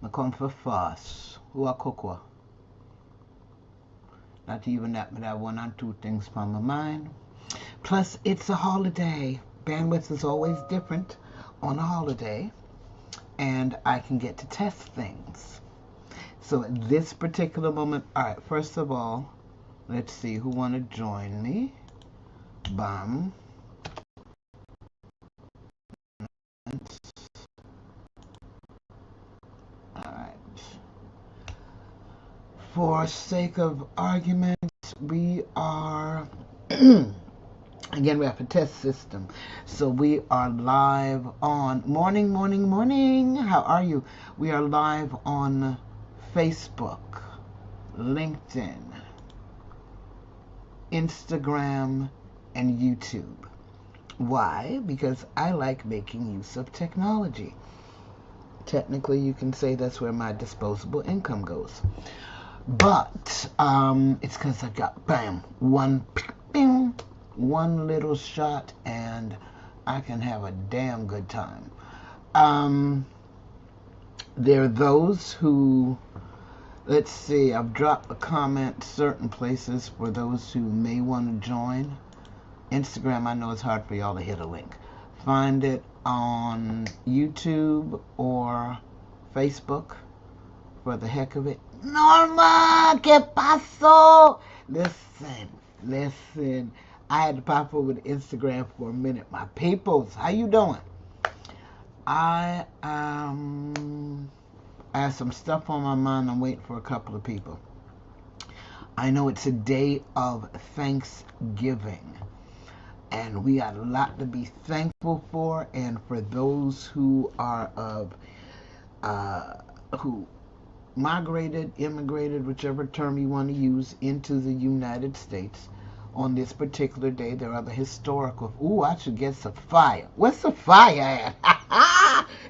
I come for fast. Who a cook? Not even that, but I have one or two things on my mind. Plus, it's a holiday. Bandwidth is always different on a holiday, and I can get to test things. So at this particular moment, all right, first of all, let's see who want to join me. Bam. All right. For sake of argument, we are again, we have a test system. So we are live on morning. How are you? We are live on Facebook, LinkedIn, Instagram, and YouTube. Why? Because I like making use of technology. Technically, you can say that's where my disposable income goes. But it's because I got, bam, one little shot, and I can have a damn good time. There are those who, let's see, I've dropped a comment certain places for those who may want to join. Instagram, I know it's hard for y'all to hit a link. Find it on YouTube or Facebook for the heck of it. Norma, ¿qué pasó? Listen. I had to pop over to Instagram for a minute. My peoples, how you doing? I have some stuff on my mind. I'm waiting for a couple of people. I know it's a day of Thanksgiving, and we got a lot to be thankful for. And for those who are who migrated, immigrated, whichever term you want to use, into the United States on this particular day, there are the historical. Ooh, I should get some fire. What's the fire at?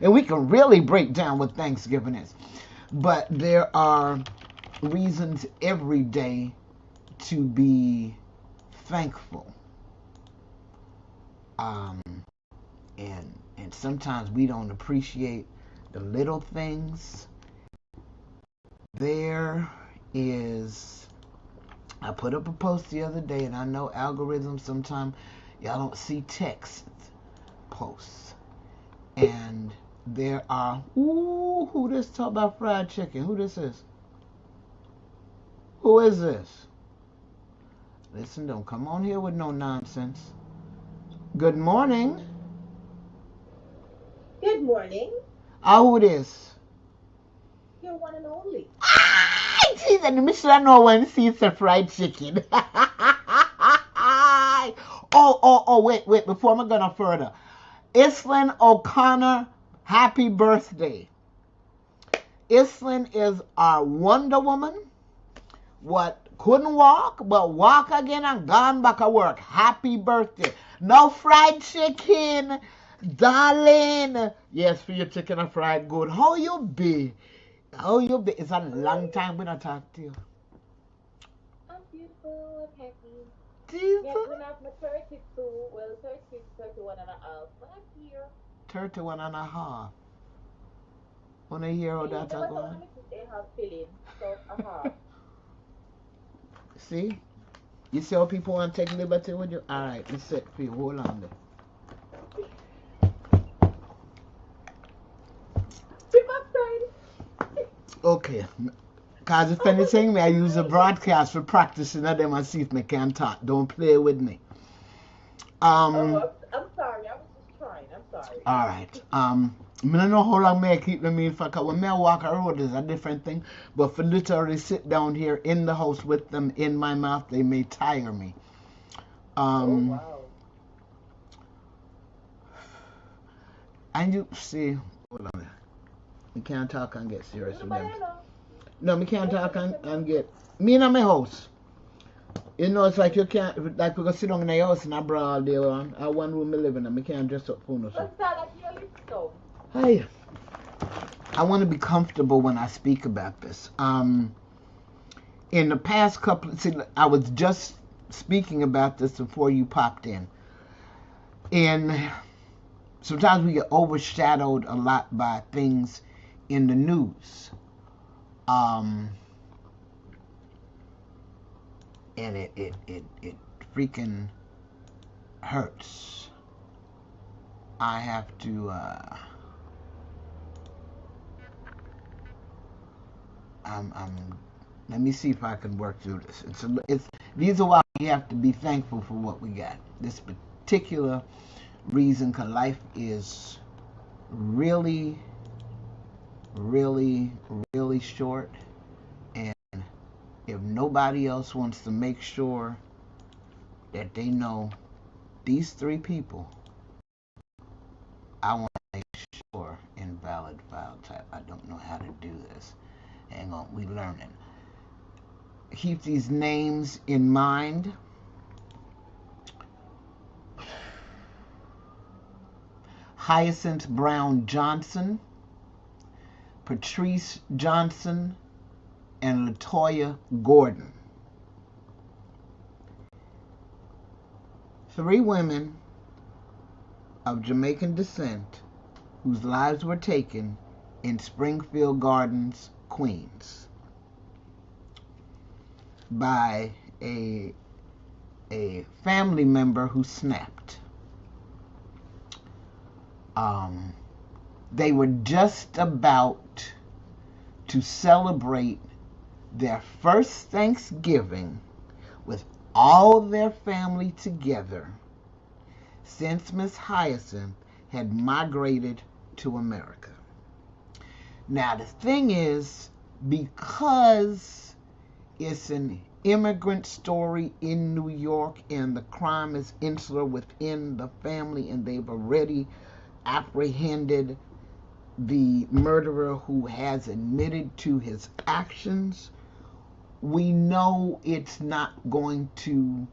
And we can really break down what Thanksgiving is. But there are reasons every day to be thankful. And sometimes we don't appreciate the little things. There is, I put up a post the other day, and I know algorithms sometimes y'all don't see text posts. And there are, ooh, who this talk about fried chicken? Who this is? Who is this? Listen, don't come on here with no nonsense. Good morning. Good morning. Who it is? Your one and only. Jeez, and Michelle, I know when sees the fried chicken. Wait, before I'm gonna further. Islin O'Connor, happy birthday. Islin is our Wonder Woman. What couldn't walk, but walk again and gone back to work. Happy birthday. No fried chicken, darling. Yes, for your chicken and fried good. How you be? It's a long time we don't talk to you. I'm beautiful. I'm happy. Jesus. Yes, when I'm 32, well, 36, 31 and a half, but I'm here. 31 and a half. Wanna hear how that's Never going? thought I have feeling, so a half. See? You see how people want to take liberty with you? Alright, let's sit for you. Hold on there. Okay. Because if anything, I use a broadcast for practicing at them and see if I can talk. Don't play with me. I'm sorry. I was just trying. I'm sorry. Alright. I don't know how long may I keep them in for, because when I walk a road is a different thing. But for literally sit down here in the house with them in my mouth, they may tire me. Wow. And you see, hold on. We can't talk and get serious with them. Banana. No, we can't talk and get. Me in my house. You know, it's like you can't, like we go sit down in the house and I brawl all day on. I one room I live in and we can't dress up for no so. Hi. I want to be comfortable when I speak about this. In the past couple, see, I was just speaking about this before you popped in. And sometimes we get overshadowed a lot by things in the news. And it freaking hurts. I have to let me see if I can work through this. These are why we have to be thankful for what we got. This particular reason, because life is really, really, really short. And if nobody else wants to make sure that they know these three people, I want to make sure invalid file type. I don't know how to do this. Hang on, we learning. Keep these names in mind. Hyacinth Brown Johnson, Patrice Johnson, and Latoya Gordon. 3 women of Jamaican descent whose lives were taken in Springfield Gardens, Queens, by a family member who snapped. They were just about to celebrate their first Thanksgiving with all their family together since Miss Hyacinth had migrated to America. Now, the thing is, because it's an immigrant story in New York and the crime is insular within the family and they've already apprehended the murderer who has admitted to his actions, we know it's not going to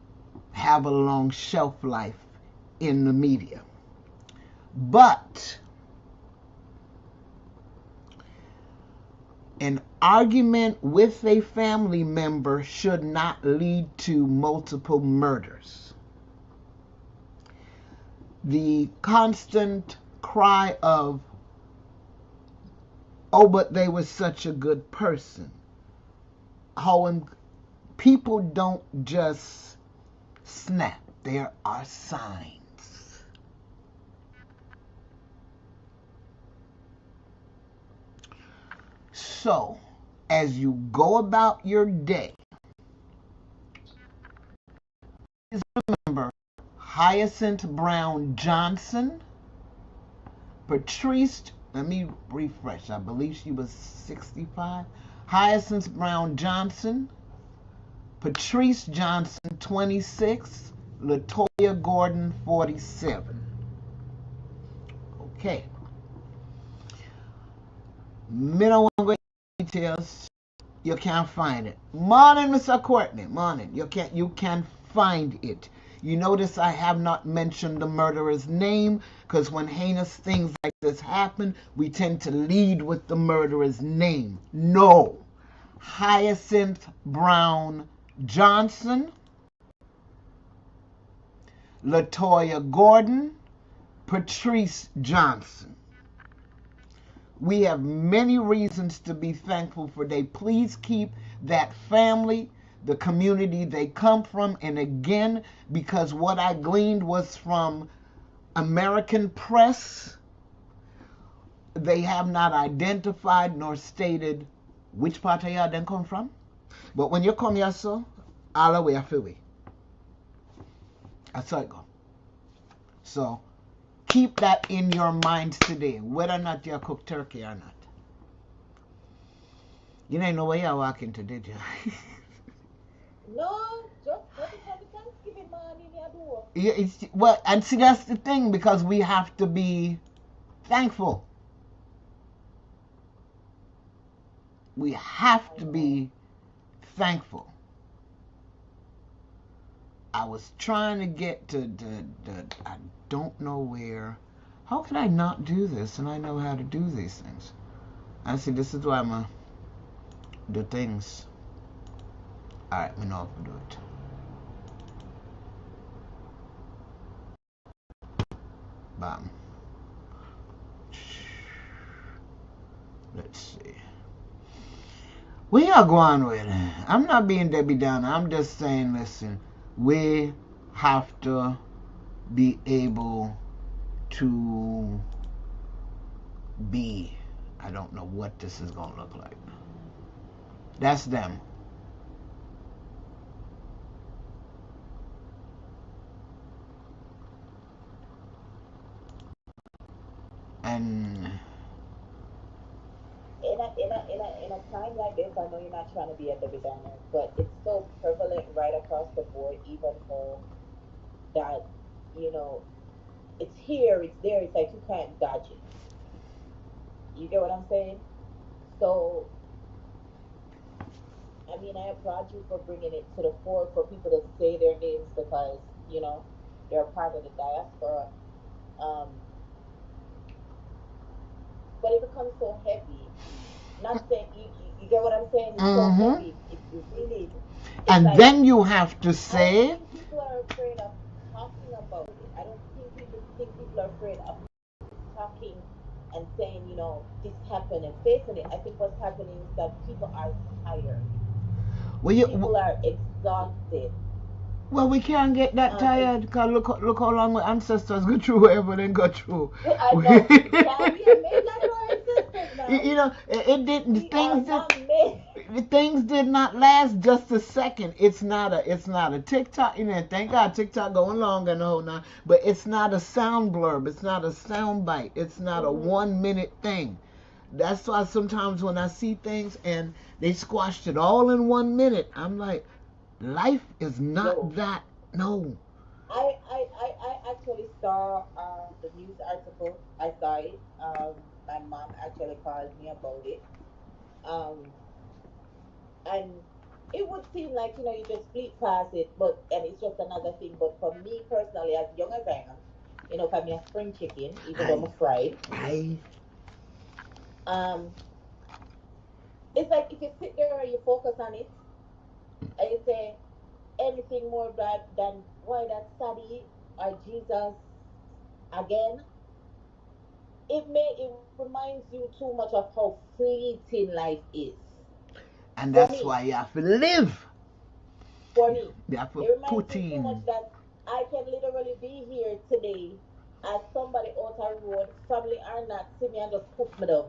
have a long shelf life in the media. But an argument with a family member should not lead to multiple murders. The constant cry of, oh, but they were such a good person. People don't just snap. There are signs. So, as you go about your day, please remember Hyacinth Brown Johnson, Patrice, let me refresh, I believe she was 65. Hyacinth Brown Johnson, Patrice Johnson, 26, Latoya Gordon, 47. Okay. Middle one details, you can't find it. Morning, Mr. Courtney. Morning. You can find it. You notice I have not mentioned the murderer's name, because when heinous things like this happen, we tend to lead with the murderer's name. No. Hyacinth Brown Johnson, Latoya Gordon, Patrice Johnson. We have many reasons to be thankful for they. Please keep that family, the community they come from, and again, because what I gleaned was from American press, they have not identified nor stated which part of y'all they come from. But when you come here, so all the way I feel we. That's how it go. So keep that in your minds today, whether or not you cook turkey or not. You didn't know where you're walking to, did you? No, just what is the Thanksgiving morning you do? Yeah, well, and see, that's the thing, because we have to be thankful. We have to be thankful. I was trying to get to I don't know where. How can I not do this? And I know how to do these things. I see, this is why I'm going to do things. Alright, we know how to do it. Bam. Let's see. We are going with it. I'm not being Debbie Downer. I'm just saying, listen, we have to be able to be. I don't know what this is going to look like. That's them. And in a time like this, I know you're not trying to be a Debbie Downer, but it's so prevalent right across the board, even home, that you know it's here, it's there. It's like you can't dodge it. You get what I'm saying? So, I mean, I applaud you for bringing it to the fore for people to say their names because they're part of the diaspora. Um, but it becomes so heavy. Not saying you get what I'm saying. It's so mm-hmm. heavy. It really. It's And like then you have to I don't say, think people are afraid of talking about it. I don't think people are afraid of talking and saying, this happened and facing it. I think what's happening is that people are tired. well, People are exhausted. we can't get that It's tired because look how long my ancestors go through whatever they go through. I know. Yeah, we are made like our ancestors now. You know, it didn't. We are not made. Things did not last just a second. It's not a TikTok. Thank God TikTok going longer and the whole nine. But it's not a sound blurb. It's not a sound bite. It's not a 1 minute thing. That's why sometimes when I see things and they squashed it all in 1 minute, I'm like, life is not No. that. No. I actually saw the news article. I saw it. My mom actually called me about it. Um, and it would seem like you just fleet past it, and it's just another thing. But for me personally, as young as I am, for me a spring chicken, even though I'm fried, I. um, it's like if you sit there and you focus on it, and you say anything more than why that study or Jesus again, it reminds you too much of how fleeting life is. And For that's me, why you have to live. for me, You have to it reminds put me too much in. that I can literally be here today as somebody out a road, family or not, see me and just put me down.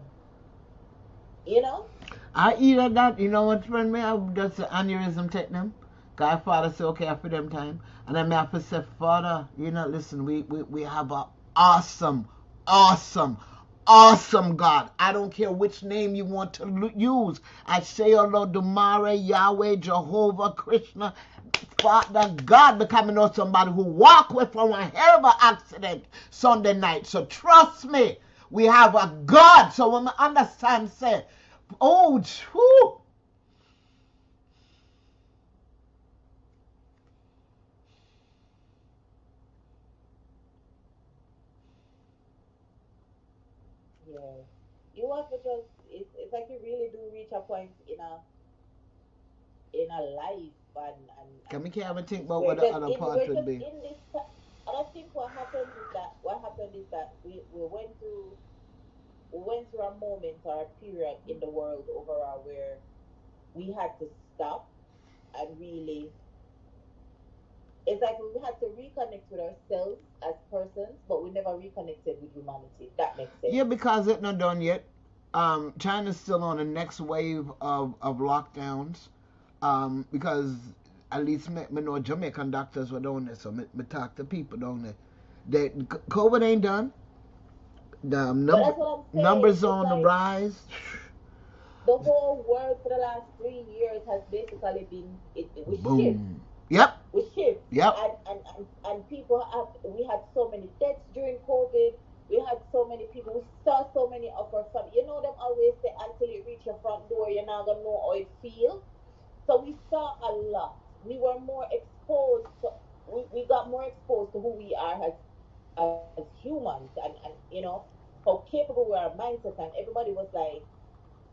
You know? I either that, you know what, friend, me, I just aneurysm take them. God, Father, say, okay, after them time. And then me have to say, Father, listen, we have a awesome, awesome, awesome God. I don't care which name you want to use. I say, oh Lord, Dumare, Yahweh, Jehovah, Krishna, Father God, becoming know somebody who walk with from a hell of an accident Sunday night. So trust me, we have a God. So when I understand, say, oh, whew. Yeah. You have to just it's like you really do reach a point in a life Can we can't even think about we're what the just other in part we're would just be. in this and I think what happened is that we went through a moment or a period in the world overall where we had to stop and really it's like we had to reconnect with ourselves as persons, but we never reconnected with humanity. If that makes sense. Yeah, because it's not done yet. China's still on the next wave of lockdowns. Because at least me know Jamaican doctors were down there, so me talk to people down there. COVID ain't done. The But that's what I'm saying. numbers It's on the like rise. the whole world for the last 3 years has basically been we shift, Boom. Yep. we shift, Yep. and people have we had so many deaths during COVID. We had so many people. We saw so many of our family. Them always say until you reach your front door, you're not gonna know how it feels. So we saw a lot. We were more exposed to. We got more exposed to who we are as humans, and how capable we are, mindset, and everybody was like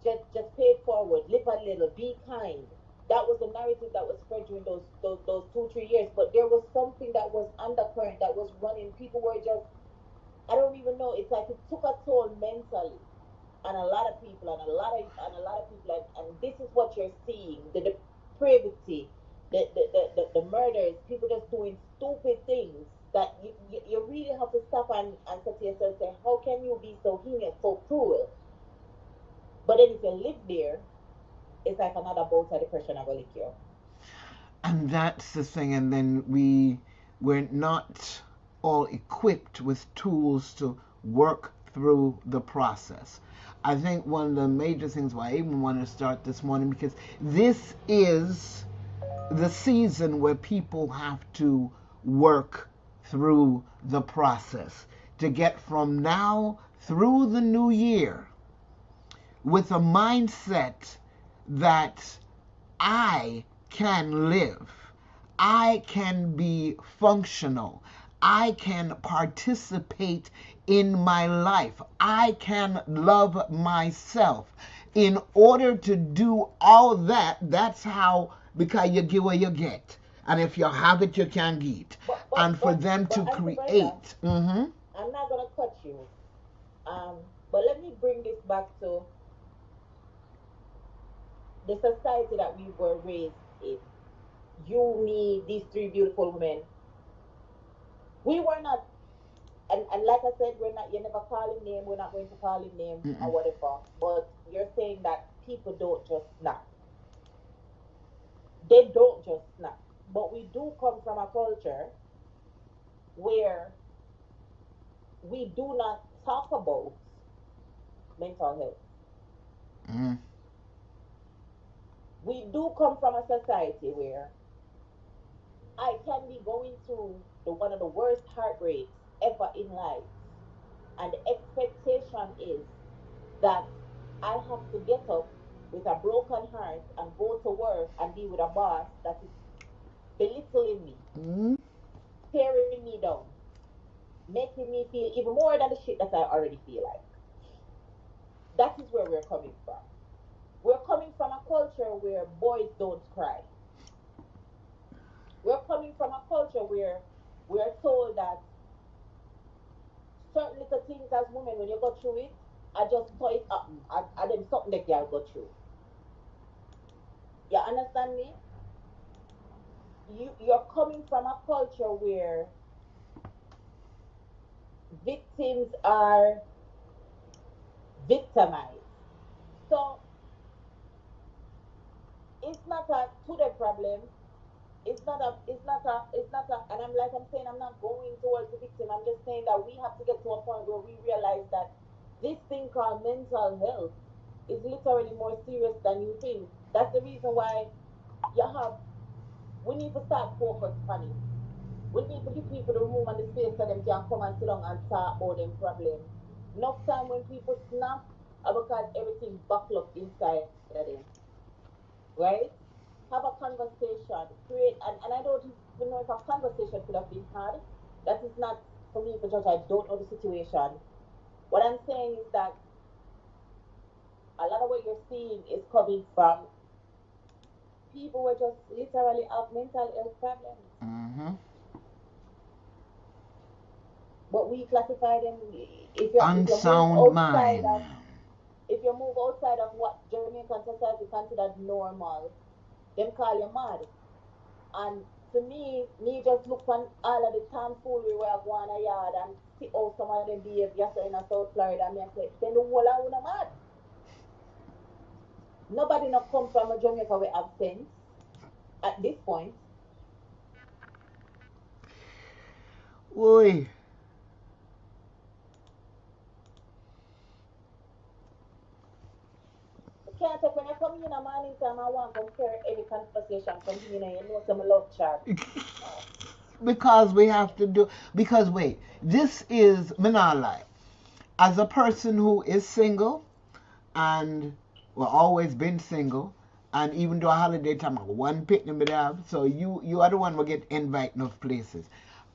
just pay it forward, live a little, be kind. That was the narrative that was spread during those 2 3 years. But there was something that was undercurrent that was running. People were just I don't even know. It's like it took a toll mentally. and a lot of people and a lot of people and this is what you're seeing, the depravity, the murders, people just doing stupid things that you really have to stop and say to yourself, say, how can you be so heinous, so cruel? But then if you live there, it's like another bout of depression I will lick you. And that's the thing. And then we're not all equipped with tools to work through the process. I think one of the major things why I even want to start this morning, because this is the season where people have to work through the process to get from now through the new year with a mindset that I can live, I can be functional, I can participate in my life, I can love myself. In order to do all that, that's how, because you give what you get. And if you have it, you can get. And for them to Auntie Brenda, create. Mm-hmm. I'm not gonna cut you. But let me bring this back to the society that we were raised in. You, me, these three beautiful women. We were not, and like I said, we're not. You never call him name. We're not going to call him name or Mm-mm. whatever. But you're saying that people don't just snap. They don't just snap. But we do come from a culture where we do not talk about mental health. Mm-hmm. We do come from a society where I can be going through one of the worst heartbreaks ever in life, and the expectation is that I have to get up with a broken heart and go to work and be with a boss that is belittling me, Mm-hmm. tearing me down, making me feel even more than the shit that I already feel like. That is where we're coming from. We're coming from a culture where boys don't cry. We're coming from a culture where we're told that certain little things as women, when you go through it, I just throw it up. I them something that y'all go through. You understand me? You're coming from a culture where victims are victimized. So it's not a today problem. It's not a, and I'm saying, I'm not going towards the victim. I'm just saying that we have to get to a point where we realize that this thing called mental health is literally more serious than you think. That's the reason why you have, we need to start focus on it. We need to give people the room and the space so them can come and sit down and talk about them problem. Enough time when people snap because everything buckle up inside of them, right? Have a conversation, create, and I don't even know if a conversation could have been had. That is not for me to judge. I don't know the situation. What I'm saying is that a lot of what you're seeing is coming from people who just literally have mental health problems. Mm-hmm. But we classify them, if you move Unsound outside mind. of, if you move outside of what Jamaican society considered normal, them call you mad. And for me just look on all of the tomfoolery where I go on a yard and see how some of them behave yesterday in a South Florida, and me I say, then the whole of una mad. Nobody not come from a Jamaica with have sense at this point. Oi. I can't take when you come in a morning time I want to compare any conversation from me, you know some love chat. Because we have to do, because wait, this is me not lie. As a person who is single and well always been single, and even though a holiday time I got one picnic me have, so you are the one who get invite enough places.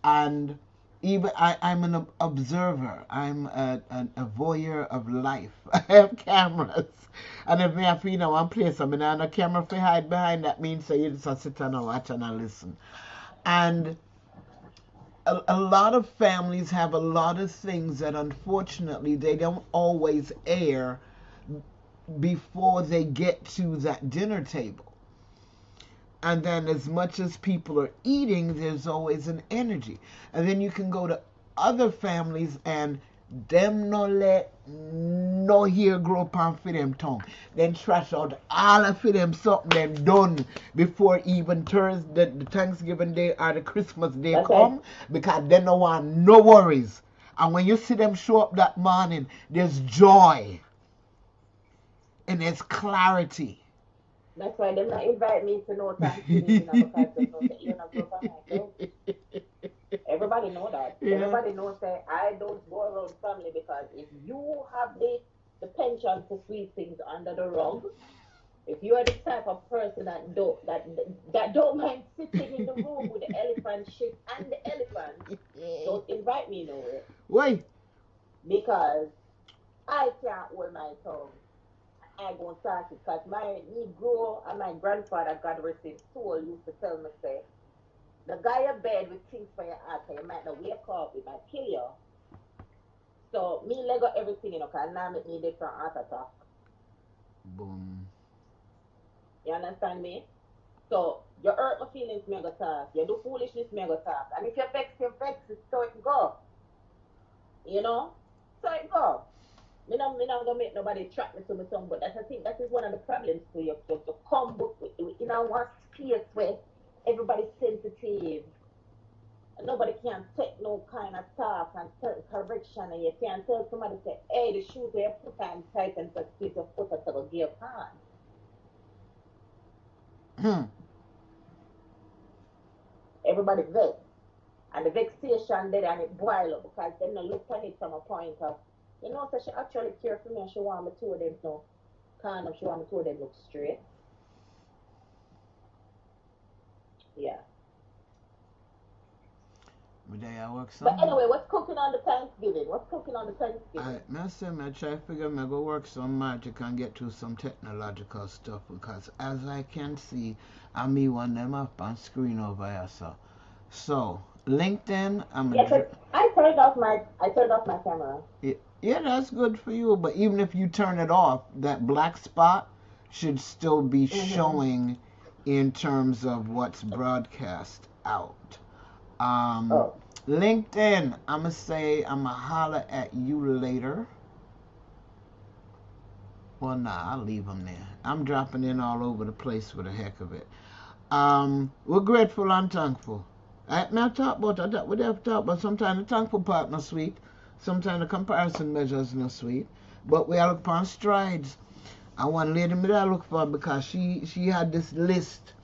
And even I'm an observer. I'm a voyeur of life. I have cameras. And if me have, one place, I mean, I have a camera for hide behind, that means so you just sit and watch and I listen. And a lot of families have a lot of things that unfortunately they don't always air before they get to that dinner table. And then as much as people are eating, there's always an energy. And then you can go to other families and them no let no hair grow up for them tongue. Then trash out all of them something them done before even Thursday, the Thanksgiving Day or the Christmas Day come, because they don't want no worries. And when you see them show up that morning, there's joy and there's clarity. That's why they not invite me to no Thanksgiving because they know that you're not going to Everybody know that. Yeah. Everybody knows that I don't go around family because if you have the penchant for sweep things under the rug, if you are the type of person that don't mind sitting in the room with the elephant shit and the elephant, don't invite me nowhere. Why? Because I can't hold my tongue. I go and start it because my Negro and my grandfather, God rest his soul, used to tell me, say, the guy in bed with things for your heart, you might not wake up, it might kill you. So, me let go everything, because now make me live from heart attack. Boom. You understand me? So, you hurt my feelings, me go talk. You do foolishness, me go talk. And if you vex, so it go. You know? So it go. Me not gonna make nobody track me to my tongue, but that's I think that is one of the problems to you to come with one space where everybody's sensitive. And nobody can take no kind of talk and correction, and you can't tell somebody say, hey, the shoes where you put on tight and to keep your foot at the gear pan. Everybody vex. And the vexation there and it boil up because they don't look at it from a point of, so she actually care for me and she want me to them no kind of, she want me to them look straight. Yeah. But anyway, what's cooking on the Thanksgiving? I try to figure I go work some magic and get to some technological stuff because as I can see, I me one them up on screen over here, so LinkedIn, I turned off my camera. Yeah, that's good for you, but even if you turn it off, that black spot should still be showing in terms of what's broadcast out. LinkedIn, I'm going to say I'm going to holler at you later. Well, nah, I'll leave them there. I'm dropping in all over the place for the heck of it. We're grateful and thankful. We have to talk about sometimes the thankful part not sweet, sometimes the comparison measures not sweet, but we are look upon strides. And one lady me I look for because she had this list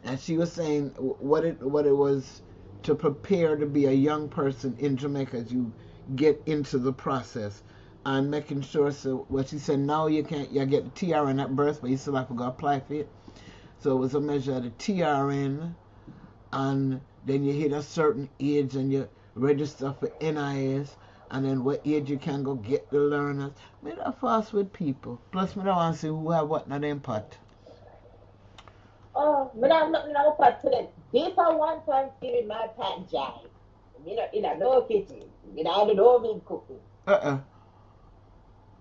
and she was saying what it was to prepare to be a young person in Jamaica as you get into the process and making sure. So what she said, now you get the TRN at birth, but you still have to go apply for it. So it was a measure of the TRN, and then you hit a certain age and you register for NIS, and then what age you can go get the learners. Me not fast with people. Plus me don't want to see who have what in them pot. Oh, me not nothing in our pot today. This is one Thanksgiving my pan jive. Me not in a no kitchen. Me not do no mean cooking. I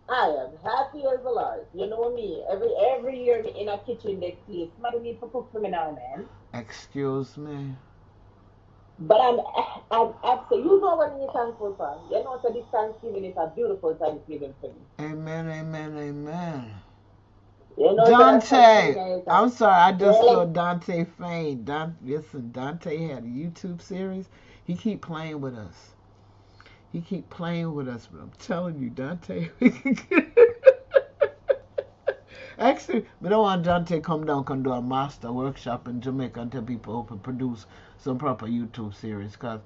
am happy as a Lord. You know me. Every year me in a kitchen they clean. Somebody need to cook for me now, man. Excuse me. But I'm absolutely, you know what you're thankful for. You know, so this Thanksgiving is a beautiful Thanksgiving for me. Amen, amen, amen. You know, Dante, I'm sorry, I just saw Dante faint. Listen, Dante had a YouTube series. He keep playing with us. But I'm telling you, Dante. Actually, we don't want Dante come down and do a master workshop in Jamaica and tell people how to produce some proper YouTube series, because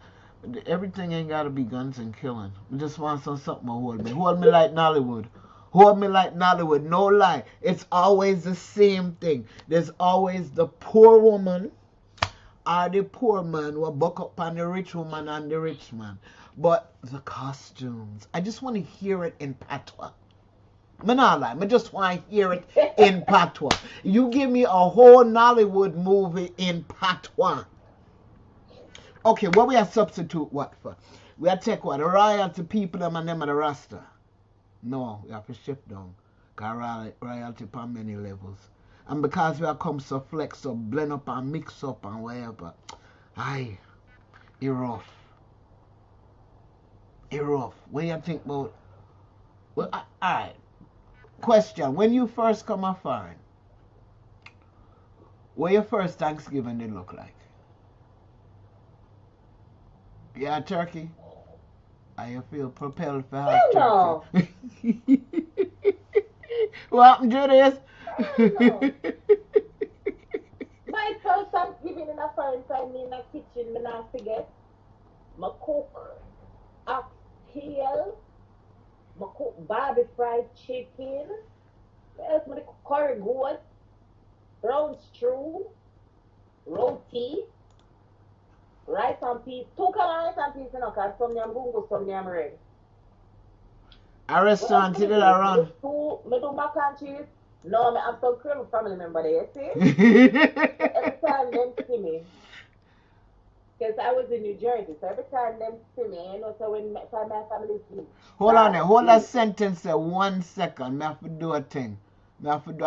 everything ain't got to be guns and killing. We just want something to hold me. Hold me like Nollywood. No lie. It's always the same thing. There's always the poor woman or the poor man who buck up on the rich woman and the rich man. But the costumes, I just want to hear it in patois. I just want to hear it in patois. You give me a whole Nollywood movie in patois. Okay, what we have substitute what for? We have take what? A royalty people them and them are the Rasta. No, we have to shift down. Cause royalty on many levels. And because we are come so flex up, blend up and mix up and whatever, aye, it rough. It rough. What you think about? Well, alright. Question: when you first come off foreign, what your first Thanksgiving did look like? Yeah, turkey. I feel propelled for half Hell turkey. What happened, Judas? no. My first Thanksgiving in a foreign time in the kitchen, me not forget. I cook oxtail, I cook barbie fried chicken, what else I cook curry goat, brown stew, roti, rice and peas. Two kind of rice and peas, you know, because some name bungo, some name red. A What else restaurant me you did do? around. Me do mac and cheese. No, I have some cream family member there, you see? So every time them see me, because I was in New Jersey, so every time them see me, you know, so when my family see, Hold on there. Hold that sentence there 1 second. Me have to do a thing. Me have to do